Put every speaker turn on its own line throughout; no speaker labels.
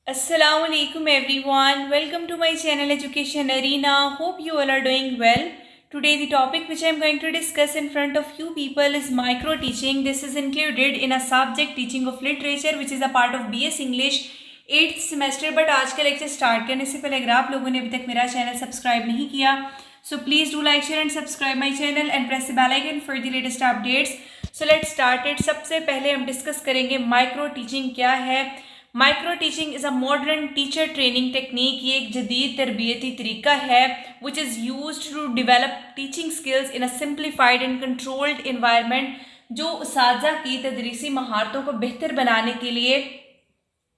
Assalamualaikum everyone. Welcome to my channel Education Arena. Hope you all are doing well. Today the topic which I am going to discuss in front of you people is micro teaching. This is included in a subject teaching of literature which is a part of BS English 8th semester. But आज का lecture start करने से पहले अगर आप लोगों ने अभी तक मेरा चैनल सब्सक्राइब नहीं किया so please do like, share and subscribe my channel and press the bell icon for the latest updates. So let's start it. सबसे पहले हम डिस्कस करेंगे माइक्रो टीचिंग क्या है. Micro teaching is a modern teacher training technique. ये एक जदीद तरबियती तरीका है which is used to develop teaching skills in a simplified and controlled environment, जो उसाजा की तदरीसी महारतों को बेहतर बनाने के लिए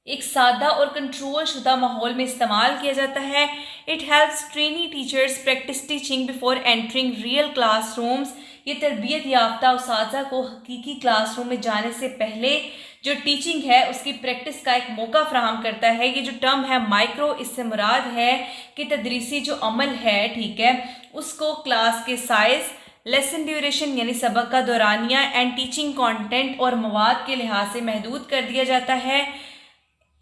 एक सादा और कंट्रोल शुदा माहौल में इस्तेमाल किया जाता है. It helps trainee teachers practice teaching before entering real classrooms. ये तरबियत याफ्ता उसाजा को हकीकी क्लासरूम में जाने से पहले जो टीचिंग है उसकी प्रैक्टिस का एक मौका फराहम करता है. ये जो टर्म है माइक्रो, इससे मुराद है कि तदरीसी जो अमल है, ठीक है, उसको क्लास के साइज़, लेसन ड्यूरेशन यानी सबक का दौरानिया एंड टीचिंग कंटेंट और मवाद के लिहाज से महदूद कर दिया जाता है.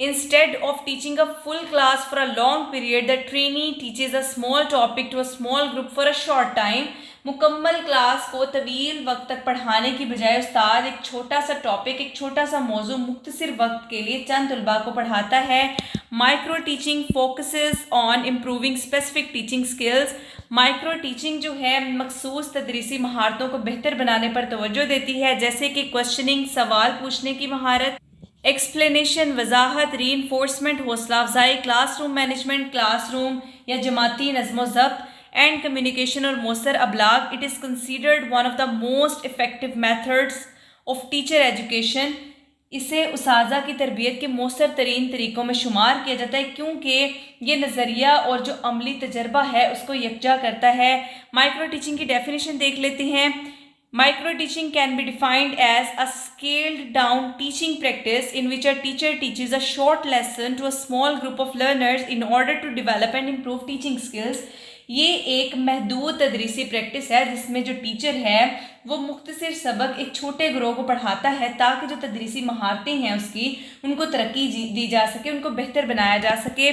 Instead of teaching a full class for a long period, the trainee teaches a small topic to a small group for a short time. मुकम्मल क्लास को तवील वक्त तक पढ़ाने की बजाय उस्ताद एक छोटा सा टॉपिक, एक छोटा सा मौजू मुख्तसर वक्त के लिए चंद तलबा को पढ़ाता है. Micro teaching focuses on improving specific teaching skills. Micro teaching जो है मखसूस तदरीसी महारतों को बेहतर बनाने पर तवज्जो देती है, जैसे कि क्वेश्चनिंग, सवाल पूछने की महारत, एक्सप्लेनेशन, वजाहत, री इन्फोर्समेंट, हौसला अफजाई, क्लासरूम मैनेजमेंट, क्लासरूम या जमाती नज़्मो ज़ब्त एंड कम्युनिकेशन और मौसर अबलाग. It is considered one of the most effective methods of teacher education. इसे उसाजा की तरबियत के मौसर तरीन तरीक़ों में शुमार किया जाता है क्योंकि ये नज़रिया और जो अमली तजर्बा है उसको यकजा करता है. माइक्रो टीचिंग की डेफिनेशन देख लेते हैं. Micro teaching can be defined as a scaled down teaching practice in which a teacher teaches a short lesson to a small group of learners in order to develop and improve teaching skills. ये एक महदूद तदरीसी practice है जिसमें जो teacher है वो मुख्तसर सबक एक छोटे ग्रोह को पढ़ाता है ताकि जो तदरीसी महारतें हैं उसकी उनको तरक्की दी जा सके, उनको बेहतर बनाया जा सके.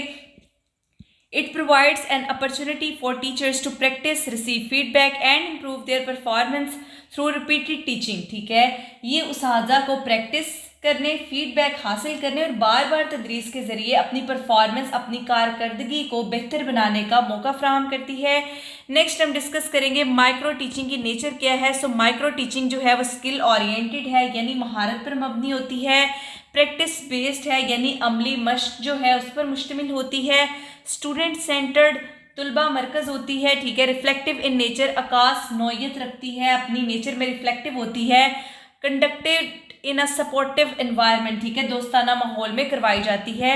It provides an opportunity for teachers to practice, receive feedback and improve their performance through repeated teaching. ठीक है, ये उसाजा को प्रैक्टिस करने, फीडबैक हासिल करने और बार बार तदरीस के ज़रिए अपनी परफॉर्मेंस, अपनी कारकर्दगी को बेहतर बनाने का मौका फराहम करती है. नेक्स्ट हम डिस्कस करेंगे माइक्रो टीचिंग की नेचर क्या है. सो माइक्रो टीचिंग जो है वो स्किल ओरिएंटेड है यानी महारत पर मबनी होती है. प्रैक्टिस बेस्ड है यानी अमली मश्क जो है उस पर मुश्तमिल होती है. स्टूडेंट सेंटर्ड तुलबा मरकज़ होती है. ठीक है, रिफ्लेक्टिव इन नेचर, अकास नौयत रखती है, अपनी नेचर में रिफ्लेक्टिव होती है. Conducted in a supportive environment, ठीक है, दोस्ताना माहौल में करवाई जाती है.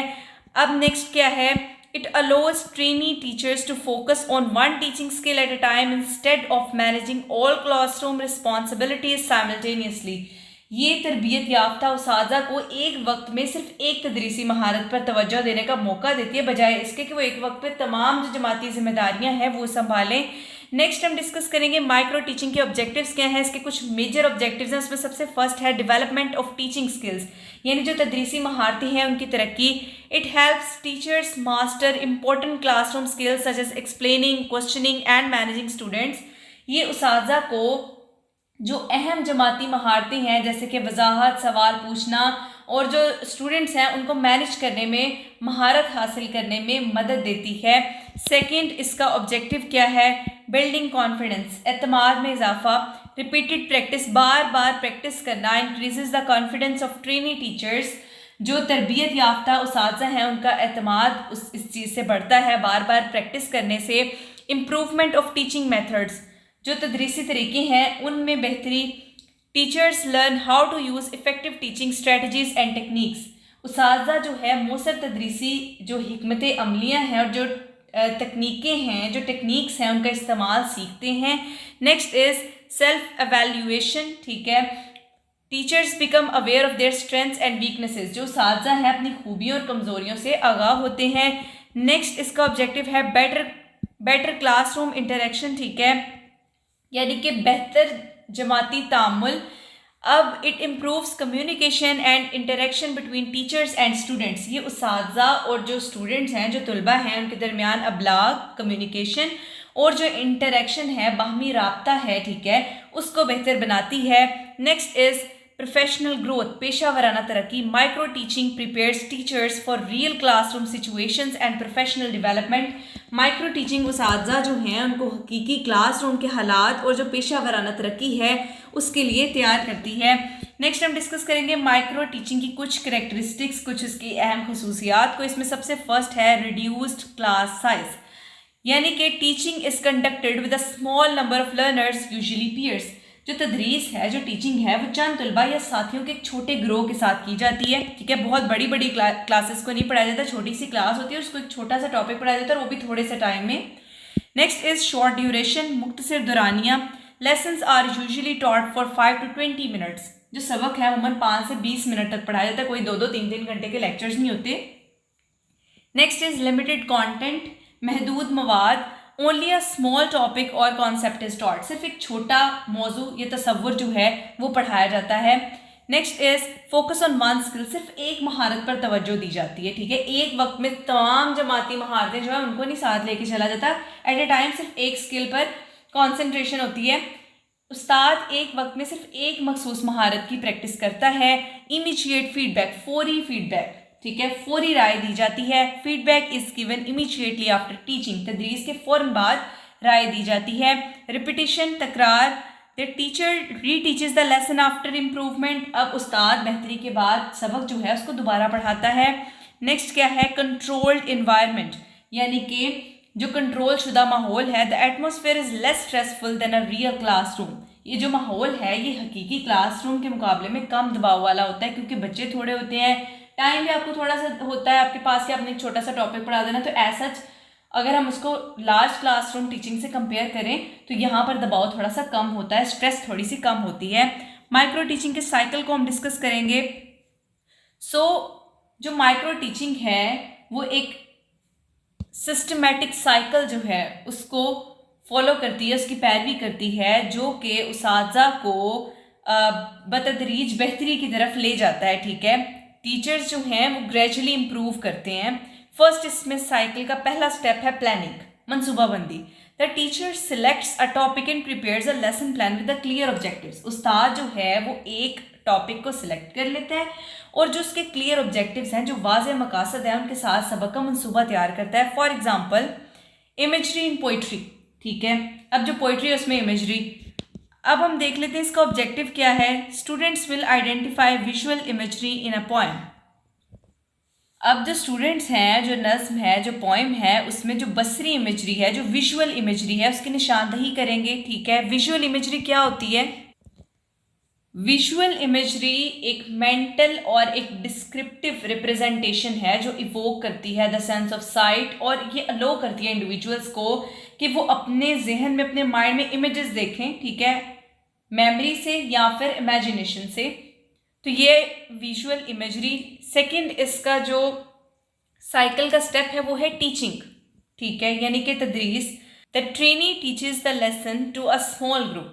अब नेक्स्ट क्या है. It allows trainee teachers to focus on one teaching skill at a time instead of managing all classroom responsibilities simultaneously. ये तरबियत याफ्ता उसाजा को एक वक्त में सिर्फ एक तदरीसी महारत पर तवज्जो देने का मौका देती है बजाय इसके कि वो एक वक्त पे तमाम जो जमाती जिम्मेदारियां हैं वो संभालें. नेक्स्ट हम डिस्कस करेंगे माइक्रो टीचिंग के ऑब्जेक्टिव्स क्या हैं. इसके कुछ मेजर ऑब्जेक्टिव्स हैं. उसमें सबसे फर्स्ट है डेवलपमेंट ऑफ टीचिंग स्किल्स यानी जो तदरीसी महारतें हैं उनकी तरक्की. It helps teachers master important classroom skills such as explaining, questioning and managing students. ये उसाजा को जो अहम जमाती महारतें हैं जैसे कि वजाहत, सवाल पूछना और जो स्टूडेंट्स हैं उनको मैनेज करने में महारत हासिल करने में मदद देती है. सेकंड, इसका ऑब्जेक्टिव क्या है. बिल्डिंग कॉन्फिडेंस, एतमाद में इजाफा. रिपीटेड प्रैक्टिस, बार बार प्रैक्टिस करना increases the confidence of trainee teachers. जो तरबियत याफ्ता उसाजा हैं उनका एतमाद इस चीज़ से बढ़ता है बार बार प्रैक्टिस करने से. इम्प्रूवमेंट ऑफ टीचिंग मेथड्स, जो तदरीसी तरीके हैं उनमें बेहतरी. Teachers learn how to use effective teaching strategies and techniques. उसाजा जो है मौसर तदरीसी जो हिकमत अमलियाँ हैं और जो तकनीकें हैं, जो टेक्निक्स हैं उनका इस्तेमाल सीखते हैं. Next is self evaluation. ठीक है, teachers become aware of their strengths and weaknesses. जो उसाजा हैं अपनी खूबियों और कमज़ोरियों से आगाह होते हैं. नेक्स्ट इसका ऑब्जेक्टिव है बेटर क्लासरूम इंटरेक्शन. ठीक है, यानी कि बेहतर जमाती तामुल. अब it improves communication and interaction between teachers and students. ये उस्ताज़ा और जो स्टूडेंट्स हैं, जो तलबा हैं, उनके दरमियान अबलाग, कम्युनिकेशन और जो इंटरेक्शन है, बाहमी राब्ता है, ठीक है, उसको बेहतर बनाती है। नेक्स्ट इज़ प्रोफेशनल ग्रोथ, पेशा वराना तरक्की। Micro teaching prepares teachers for real classroom situations and professional development. Micro teaching उस्ताज़ा जो हैं उनको हकीकी क्लासरूम के हालात और जो पेशा वराना तरक्की है उसके लिए तैयार करती है। नेक्स्ट हम डिस्कस करेंगे माइक्रो टीचिंग की कुछ करेक्टरिस्टिक्स, कुछ उसकी अहम खसूसियात को। इसमें सबसे फर्स्ट है रिड्यूस्ड क्लास साइज, यानी कि teaching is conducted with a small number of learners usually peers. जो तदरीस है, जो टीचिंग है, वो चंद तलबा या साथियों के एक छोटे ग्रोह के साथ की जाती है, ठीक है। बहुत बड़ी बड़ी क्लासेस को नहीं पढ़ाया जाता, छोटी सी क्लास होती है, उसको एक छोटा सा टॉपिक पढ़ाया जाता है और वो भी थोड़े से टाइम में। नेक्स्ट इज शॉर्ट ड्यूरेशन, मुख्तसर दुरानिया। Lessons are usually taught for 5 to 20 minutes. जो सबक है उमूमन 5 से 20 मिनट तक पढ़ाया जाता है, कोई 2-2, 3-3 घंटे के लेक्चर्स नहीं होते। नेक्स्ट इज लिमिटेड कॉन्टेंट, महदूद मवाद। ओनली अ स्मॉल टॉपिक और कॉन्सेप्ट इज टॉट, सिर्फ एक छोटा मौजू या तसव्वुर जो है वो पढ़ाया जाता है। Next is focus on one skill, सिर्फ एक महारत पर तवज्जो दी जाती है, ठीक है। एक वक्त में तमाम जमाती महारतें जो है उनको नहीं साथ लेके चला जाता, एट ए टाइम सिर्फ एक स्किल पर कॉन्सेंट्रेशन होती है। उस्ताद एक वक्त में सिर्फ एक मखसूस महारत की प्रैक्टिस करता है। इमीडिएट फीडबैक, फौरी फीडबैक, ठीक है, फौरी राय दी जाती है। Feedback is given immediately after teaching, तदरीस के फ़ौरन बाद राय दी जाती है। रिपीटिशन, तकरार, the teacher reteaches the lesson after improvement. अब उस्ताद बेहतरी के बाद सबक जो है उसको दोबारा पढ़ाता है। नेक्स्ट क्या है, कंट्रोल्ड इन्वायरमेंट, यानी कि जो कंट्रोल शुदा माहौल है। The atmosphere is less stressful than a real classroom. ये जो माहौल है ये हकीकी क्लासरूम के मुकाबले में कम दबाव वाला होता है, क्योंकि बच्चे थोड़े होते हैं, टाइम भी आपको थोड़ा सा होता है आपके पास कि आपने एक छोटा सा टॉपिक पढ़ा देना। तो ऐसा अगर हम उसको लार्ज क्लासरूम टीचिंग से कंपेयर करें तो यहाँ पर दबाव थोड़ा सा कम होता है, स्ट्रेस थोड़ी सी कम होती है। माइक्रो टीचिंग के साइकिल को हम डिस्कस करेंगे। जो माइक्रो टीचिंग है वो एक सिस्टमेटिक साइकिल जो है उसको फॉलो करती है, उसकी पैरवी करती है, जो कि उस्ताज़ा को बतदरीज बेहतरी की तरफ ले जाता है, ठीक है। टीचर्स जो हैं वो ग्रेजुअली इम्प्रूव करते हैं। फर्स्ट इसमें साइकिल का पहला स्टेप है प्लानिंग, मनसूबाबंदी। The teacher selects a topic and prepares a lesson plan with the clear objectives. उस्ताद जो है वो एक टॉपिक को सिलेक्ट कर लेता है और जो उसके क्लियर ऑब्जेक्टिव्स हैं, जो वाज़े मकासद हैं, उनके साथ सबक का मनसूबा तैयार करता है। For example imagery in poetry, ठीक है। अब जो पोइट्री है उसमें इमेजरी। अब हम देख लेते हैं इसका ऑब्जेक्टिव क्या है। Students will identify visual imagery in a poem. अब जो स्टूडेंट्स हैं, जो नज़्म है, जो पोएम है, उसमें जो बसरी इमेजरी है, जो विजुअल इमेजरी है, उसकी निशानदही करेंगे, ठीक है। विजुअल इमेजरी क्या होती है? विजुअल इमेजरी एक मेंटल और एक डिस्क्रिप्टिव रिप्रेजेंटेशन है जो इवोक करती है द सेंस ऑफ साइट, और ये अलो करती है इंडिविजुअल्स को कि वो अपने जहन में, अपने माइंड में इमेजेस देखें, ठीक है, मेमोरी से या फिर इमेजिनेशन से। तो ये विजुअल इमेजरी। सेकंड इसका जो साइकिल का स्टेप है वो है टीचिंग, ठीक है, यानी कि तदरीस। The trainee teaches the lesson to a small group.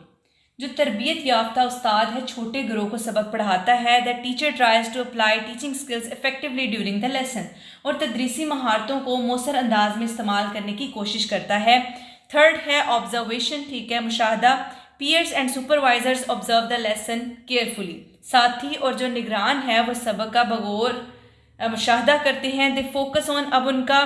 जो तरबियत याफ्ता उस्ताद है छोटे ग्रोह को सबक पढ़ाता है। The teacher tries to apply teaching skills effectively during the lesson, और तदरीसी महारतों को मौसर अंदाज में इस्तेमाल करने की कोशिश करता है। थर्ड है ऑब्जर्वेशन, ठीक है, मुशाहदा। Peers and supervisors observe the lesson carefully. साथी और जो निगरान है वो सबक का बगौर मुशाहदा करते हैं। दे फोकस ऑन, अब उनका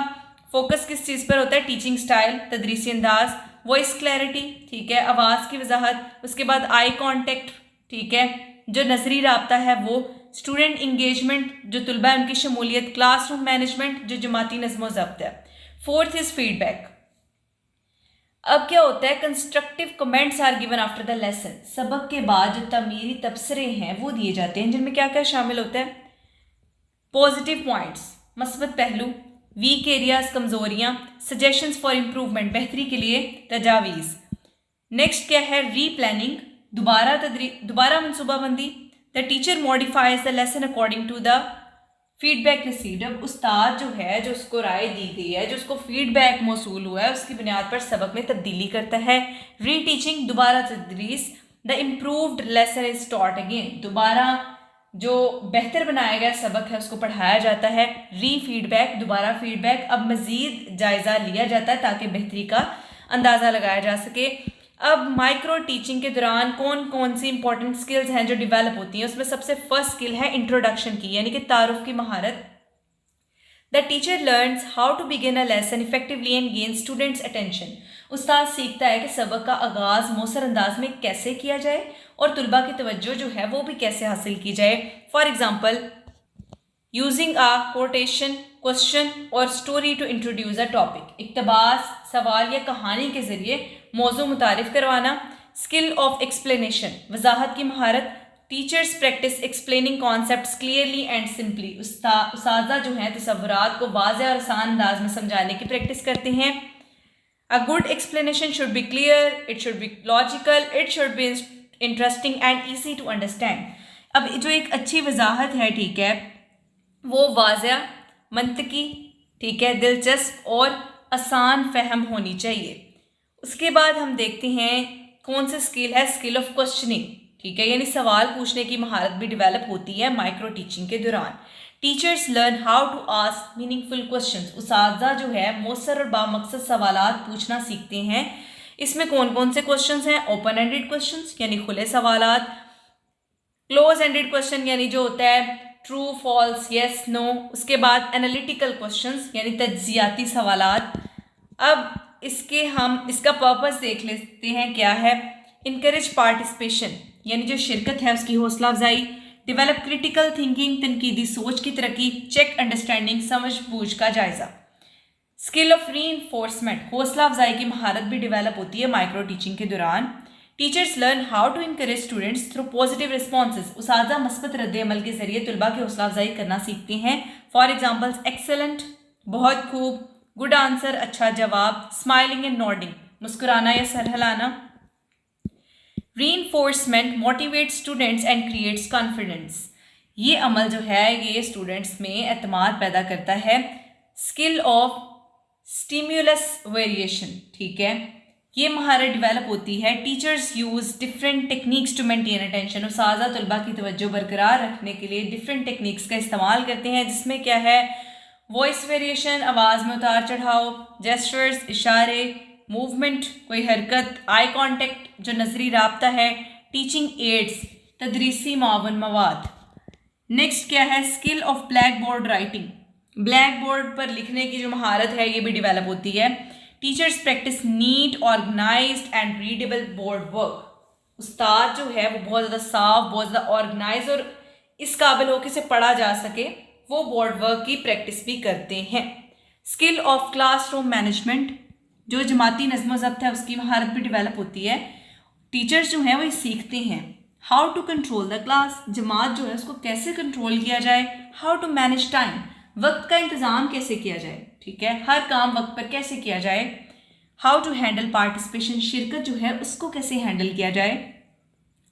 फोकस किस चीज़ पर होता है? टीचिंग स्टाइल, तदरीसी अंदाज। वॉइस क्लैरिटी, ठीक है, आवाज़ की वजाहत। उसके बाद आई कॉन्टेक्ट, ठीक है, जो नजरी राब्ता है वो। स्टूडेंट इंगेजमेंट, जो तलबा है उनकी शमूलियत। क्लासरूम मैनेजमेंट, जो जमाती नज़्म ज़ब्त है। Fourth is feedback. अब क्या होता है? Constructive comments are given after the lesson. सबक के बाद जो तमीरी तबसरे हैं वो दिए जाते हैं, जिनमें क्या क्या शामिल होता है? पॉजिटिव पॉइंट्स, मस्बत पहलू। वीक एरियाज, कमज़ोरियाँ। सजेशंस फॉर इम्प्रूवमेंट, बेहतरी के लिए तजावीज़। नेक्स्ट क्या है? री प्लानिंग, दोबारा मनसूबाबंदी। The teacher modifies the lesson according to the feedback received. अब उस्ताद जो है, जो उसको राय दी गई है, जो उसको फीडबैक मौसूल हुआ है, उसकी बुनियाद पर सबक में तब्दीली करता है। री टीचिंग, दोबारा तदरीस। The improved lesson is taught again, दोबारा जो बेहतर बनाया गया सबक है उसको पढ़ाया जाता है। री फीडबैक, दोबारा फीडबैक, अब मज़ीद जायज़ा लिया जाता है ताकि बेहतरी का अंदाज़ा लगाया जा सके। अब माइक्रो टीचिंग के दौरान कौन कौन सी इंपॉर्टेंट स्किल्स हैं जो डेवलप होती हैं, उसमें सबसे फर्स्ट स्किल है इंट्रोडक्शन की, यानी कि तारुफ की महारत। The teacher learns how to begin a lesson effectively and gain students attention, उस्ताद सीखता है कि सबक का आगाज़ मौसर अंदाज में कैसे किया जाए और तुलबा की तवज्जो जो है वो भी कैसे हासिल की जाए। For example, using a quotation, question और story to introduce a topic, इक्तबास, सवाल या कहानी के ज़रिए मौजू मुतारिफ करवाना। स्किल ऑफ एक्सप्लेनेशन, वजाहत की महारत। Teachers practice explaining concepts clearly and simply, उस्तादा जो हैं तसव्वुरात को वाज़ेह और आसान अंदाज में समझाने की प्रैक्टिस करते हैं। A good explanation should be clear, it should be logical, it should be interesting and easy to understand. अब जो एक अच्छी वजाहत है, ठीक है, वो वाज़ेह, मंतकी, ठीक है, दिलचस्प और आसान फहम होनी चाहिए। उसके बाद हम देखते हैं कौन सी स्किल है, स्किल ऑफ क्वेश्चनिंग, ठीक है, यानी सवाल पूछने की महारत भी डेवलप होती है माइक्रो टीचिंग के दौरान। Teachers learn how to ask meaningful questions, उस्तादा जो है मौसर और बामकसद सवालात पूछना सीखते हैं। इसमें कौन कौन से क्वेश्चंस हैं? ओपन एंडेड क्वेश्चंस यानी खुले सवालात, क्लोज एंडेड क्वेश्चन यानी जो होता है ट्रू फॉल्स येस नो, उसके बाद एनालिटिकल क्वेश्चंस यानी तज्जियाती सवालात। अब इसका पर्पस देख लेते हैं क्या है। इनकरेज पार्टिसिपेशन यानी जो शिरकत है उसकी हौसला अफजाई, डेवलप क्रिटिकल थिंकिंग, तनकीदी सोच की तरक्की, चेक अंडरस्टैंडिंग, समझ बूझ का जायजा। स्किल ऑफ रीइंफोर्समेंट, हौसला अफजाई की महारत भी डेवलप होती है माइक्रो टीचिंग के दौरान। Teachers learn how to encourage students through positive responses, उस्तादा मस्बत रद्द अमल के जरिए तुलबा की हौसला अफजाई करना सीखते हैं। फॉर एग्जाम्पल्स, एक्सेलेंट, बहुत खूब, गुड आंसर, अच्छा जवाब, स्माइलिंग एंड नॉडिंग, मुस्कुराना या सर हिलाना। Reinforcement motivate students and creates confidence, ये अमल जो है ये स्टूडेंट्स में एतमाद पैदा करता है। स्किल ऑफ स्टिम्युलस वेरिएशन, ठीक है, ये महारत डेवलप होती है। Teachers use different techniques to maintain attention, उस्तादा तलबा की तवज्जो बरकरार रखने के लिए डिफरेंट टेक्निक्स का इस्तेमाल करते हैं, जिसमें क्या है, वॉइस वेरिएशन, आवाज़ में उतार चढ़ाव, जेस्चर्स, इशारे, मूवमेंट, कोई हरकत, आई कांटेक्ट जो नजरी राब्ता है, टीचिंग एड्स, तदरीसी मावन मवाद। नेक्स्ट क्या है, skill of black board writing, black board पर लिखने की जो महारत है ये भी डेवलप होती है। Teachers practise neat, organised and readable board work, उस्ताद जो है वो बहुत ज़्यादा साफ, बहुत ज़्यादा ऑर्गेनाइज और इस काबिल हो कि इसे पढ़ा जा सके, वो बोर्ड वर्क की प्रैक्टिस भी करते हैं। स्किल ऑफ क्लासरूम मैनेजमेंट, जो जमाती नज़्म ज़ब्त है उसकी महारत भी डेवलप होती है। टीचर्स जो हैं वो सीखते हैं how to control the class, जमात जो है उसको कैसे कंट्रोल किया जाए। हाउ टू मैनेज टाइम, वक्त का इंतज़ाम कैसे किया जाए, ठीक है, हर काम वक्त पर कैसे किया जाए। हाउ टू हैंडल पार्टिसिपेशन, शिरकत जो है उसको कैसे हैंडल किया जाए।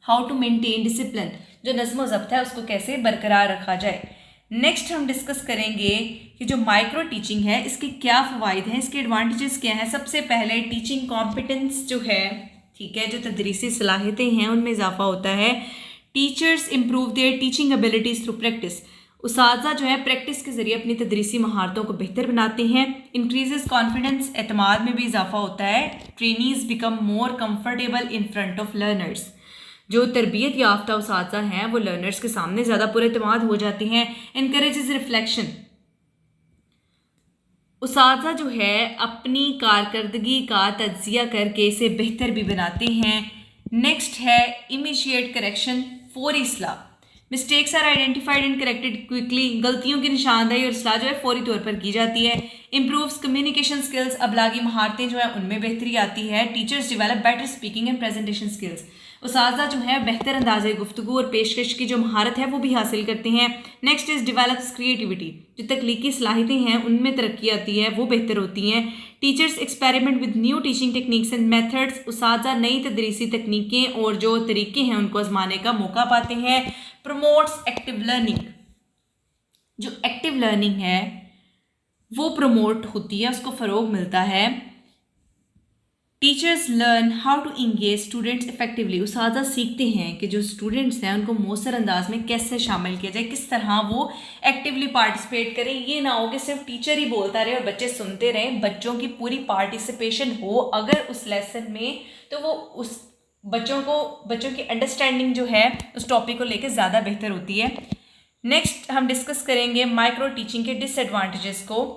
हाउ टू मेंटेन डिसिप्लिन, जो नज़्म ज़ब्त है उसको कैसे बरकरार रखा जाए। नेक्स्ट हम डिस्कस करेंगे कि जो माइक्रो टीचिंग है इसके क्या फ़वाइद हैं, इसके एडवांटेजेस क्या हैं। सबसे पहले टीचिंग कॉम्पिटेंस जो है, ठीक है, जो तदरीसी सलाहियतें हैं उनमें इजाफा होता है। Teachers improve their teaching abilities through practice, उस्तादा जो है प्रैक्टिस के ज़रिए अपनी तदरीसी महारतों को बेहतर बनाते हैं। इंक्रीजेस कॉन्फिडेंस, एतमाद में भी इजाफा होता है। Trainees become more comfortable in front of learners, जो तरबियत याफ्ता उस्तादा हैं वो लर्नर्स के सामने ज़्यादा पुरएतमाद हो जाते हैं। इनकरेजेस रिफ्लेक्शन, उस्तादा जो है अपनी कारकर्दगी का तज्जिया करके इसे बेहतर भी बनाते हैं। नेक्स्ट है इमीशिएट करेक्शन, फौरी इस्लाह, mistakes are identified and corrected quickly, गलतियों की निशानदेही और इस्लाह जो है फौरी तौर पर की जाती है। इम्प्रूव्स कम्युनिकेशन स्किल्स, अबलागी महारतें जो है उनमें बेहतरी आती है। Teachers develop better speaking and presentation skills, उस्तादा जो है बेहतर अंदाज़े गुफ्तगू और पेशकश की जो महारत है वो भी हासिल करते हैं। नेक्स्ट इज़ डेवलप्स क्रिएटिविटी, जो तख्लीकी सलाहियतें हैं उनमें तरक्की आती है, वो बेहतर होती हैं। Teachers experiment with new teaching techniques and methods, उस्तादा नई तदरीसी तकनीकें और जो तरीके हैं उनको आजमाने का मौका पाते हैं। प्रमोट्स एक्टिव लर्निंग, जो एक्टिव लर्निंग है वो प्रमोट होती है, उसको फ़रोग मिलता है। Teachers learn how to engage students effectively. उस्ताद सीखते हैं कि जो स्टूडेंट्स हैं उनको मौसर अंदाज में कैसे शामिल किया जाए, किस तरह वो एक्टिवली पार्टिसिपेट करें। ये ना हो कि सिर्फ टीचर ही बोलता रहे और बच्चे सुनते रहें, बच्चों की पूरी पार्टिसिपेशन हो अगर उस लेसन में, तो वो उस बच्चों की अंडरस्टैंडिंग जो है उस टॉपिक को लेकर ज़्यादा बेहतर होती है। नेक्स्ट हम डिस्कस करेंगे माइक्रो टीचिंग के डिसएडवांटेजेस को,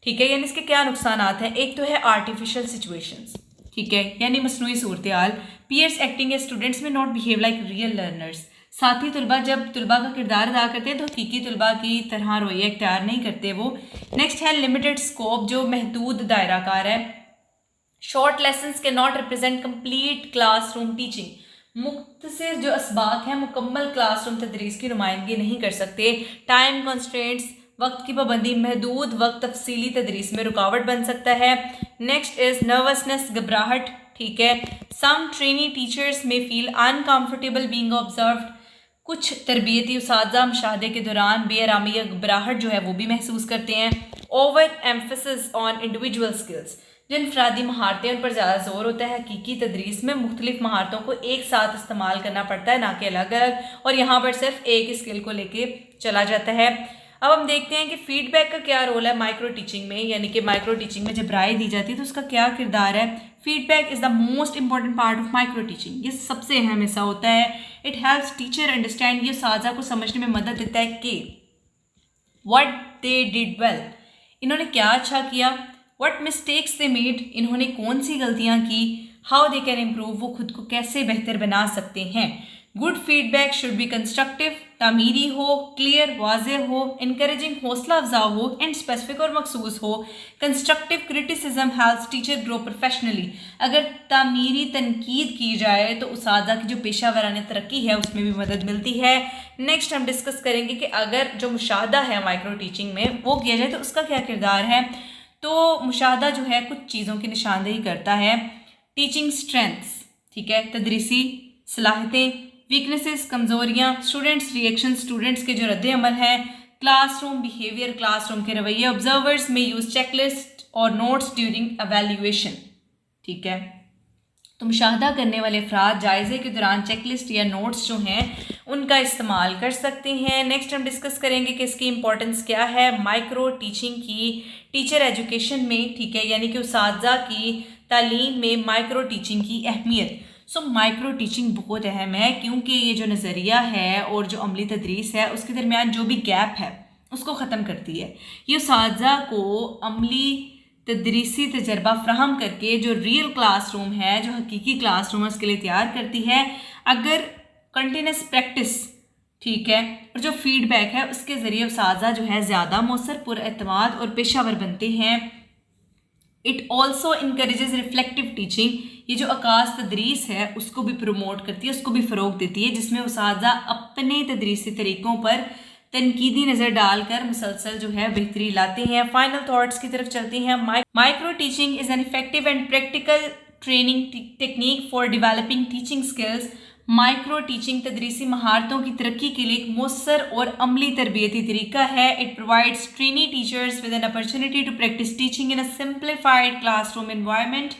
ठीक है, यानी इसके क्या नुकसान हैं। एक तो है आर्टिफिशियल सिचुएशंस, ठीक है, यानी मसनूई सूरत हाल। पीयर्स एक्टिंग एज स्टूडेंट्स में not behave like real learners. साथी तलबा जब तलबा का किरदार अदा करते हैं तो हकीकी तलबा की तरह रवैया इख्तियार नहीं करते वो। नेक्स्ट है लिमिटेड स्कोप, जो महदूद दायरा कार है। शॉर्ट लेसन्स के not represent complete classroom teaching. मुख्तसर जो असबाक हैं मुकम्मल क्लासरूम तदरीस की नुमाइंदगी नहीं कर सकते। टाइम कंस्ट्रेंट्स, वक्त की पाबंदी, महदूद वक्त तफसीली तदरीस में रुकावट बन सकता है। नेक्स्ट इज़ नर्वसनेस, घबराहट, ठीक है। सम ट्रेनी टीचर्स में फील अनकम्फर्टेबल बीइंग ऑब्जर्व्ड। कुछ तरबियती उसातिज़ा मुशाहदे के दौरान बेआरामी या घबराहट जो है वो भी महसूस करते हैं। Overemphasis on individual skills, जिन इंफरादी महारतें उन पर ज़्यादा जोर होता है। हकीकी तदरीस में मुख्तलिफ महारतों को एक साथ इस्तेमाल करना पड़ता है, ना कि अलग अलग, और यहाँ पर सिर्फ एक स्किल को लेके चला जाता है। अब हम देखते हैं कि फीडबैक का क्या रोल है माइक्रो टीचिंग में, यानी कि माइक्रो टीचिंग में जब राय दी जाती है तो उसका क्या किरदार है। Feedback is the most important part of micro teaching, ये सबसे अहम हिस्सा होता है। इट हेल्प्स टीचर अंडरस्टैंड, ये साजा को समझने में मदद देता है कि व्हाट दे डिड वेल, इन्होंने क्या अच्छा किया। व्हाट मिस्टेक्स दे मेड, इन्होंने कौन सी गलतियाँ की। हाउ दे कैन इम्प्रूव, वो खुद को कैसे बेहतर बना सकते हैं। Good feedback should be constructive, तामीरी हो, क्लियर वाज़ेह हो, इनकरेजिंग हौसला अफजा हो, एंड स्पेसिफिक और मखसूस हो। Constructive criticism helps teacher grow professionally. अगर तामीरी तनकीद की जाए तो उसादा की जो पेशा वराना तरक्की है उसमें भी मदद मिलती है। नेक्स्ट हम डिस्कस करेंगे कि अगर जो मुशाहदा है माइक्रो टीचिंग में वो किया जाए तो उसका क्या किरदार है। तो मुशाहदा जो है कुछ चीज़ों की निशानदेही करता है। टीचिंग स्ट्रेंथ्स, ठीक है, तदरीसी सलाहियतें, वीकनेसेस, कमज़ोरियाँ, स्टूडेंट्स रिएक्शन, स्टूडेंट्स के जो रद्द अमल हैं, क्लासरूम बिहेवियर, क्लासरूम के रवैये। ऑब्जर्वर्स में यूज़ चेकलिस्ट और नोट्स ड्यूरिंग एवेल्यूएशन, ठीक है। तो मुशाहदा करने वाले अफराद जायज़े के दौरान चेकलिस्ट या नोट्स जो हैं उनका इस्तेमाल कर सकते हैं। नेक्स्ट हम डिस्कस करेंगे कि इसकी इंपॉर्टेंस क्या है माइक्रो टीचिंग की टीचर एजुकेशन में, ठीक है, यानी कि उसातिज़ा की तालीम में माइक्रो टीचिंग की अहमियत। सो माइक्रो टीचिंग बहुत अहम है क्योंकि ये जो नज़रिया है और जो अमली तदरीस है उसके दरमियान जो भी गैप है उसको ख़त्म करती है। ये उसातिज़ा को अमली तदरीसी तजर्बा फ्राहम करके जो रियल क्लासरूम है, जो हकीकी क्लासरूम है, उसके लिए तैयार करती है। अगर कंटिन्यूस प्रैक्टिस, ठीक है, और जो फीडबैक है उसके ज़रिए उसातिज़ा जो है ज़्यादा मौसर, पुरएतमाद और पेशावर बनते हैं। It also encourages reflective teaching, ये जो अकास तदरीस है उसको भी प्रमोट करती है, उसको भी फ़रोग देती है, जिसमें उसातिज़ा अपने तदरीसी तरीक़ों पर तनकीदी नज़र डालकर मुसलसल जो है बेहतरी लाते हैं। फाइनल थॉट्स की तरफ चलते हैं। Micro teaching is an effective and practical training technique for developing teaching skills. Micro teaching तदरीसी महारतों की तरक्की के लिए एक मौसर और अमली तरबियती तरीका है। It provides trainee teachers with an opportunity to practise teaching in a simplified classroom environment.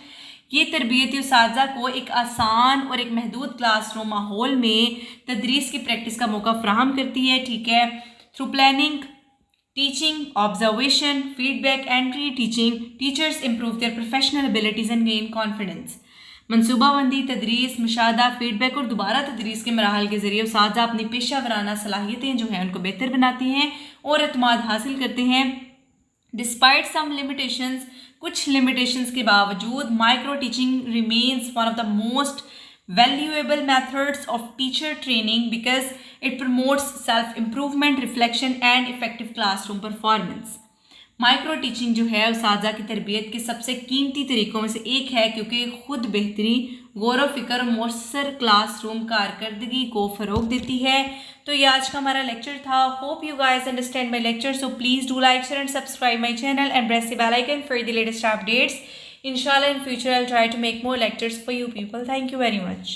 ये तरबियती उसातिज़ा को एक आसान और एक महदूद क्लासरूम माहौल में तदरीस की प्रैक्टिस का मौका फ्राहम करती है, ठीक है। Through planning, teaching, observation, feedback and reteaching, teachers improve their professional abilities and gain confidence. मनसूबाबंदी, तदरीस, मुशाहदा, फीडबैक और दोबारा तदरीस के मराहल के ज़रिए उसातिज़ा अपनी पेशा वराना सलाहियतें जो हैं उनको बेहतर बनाती हैं और एतमाद हासिल करते हैं। डिस्पाइट सम लिमिटेशंस, कुछ लिमिटेशंस के बावजूद micro teaching remains one of the most valuable methods of teacher training because it promotes self improvement, reflection and effective classroom performance. Micro teaching जो है उसातिज़ा की तरबियत के सबसे कीमती तरीक़ों में से एक है क्योंकि खुद बेहतरी, गौर व फिक्र, मौसर क्लासरूम कारकर्दगी को फ़रोग देती है। तो ये आज का हमारा लेक्चर था। Hope you guys understand my lecture, so please do like, share and subscribe my channel and press the bell icon for the latest updates. Inshallah in future I'll try to make more lectures for you people. Thank you very much.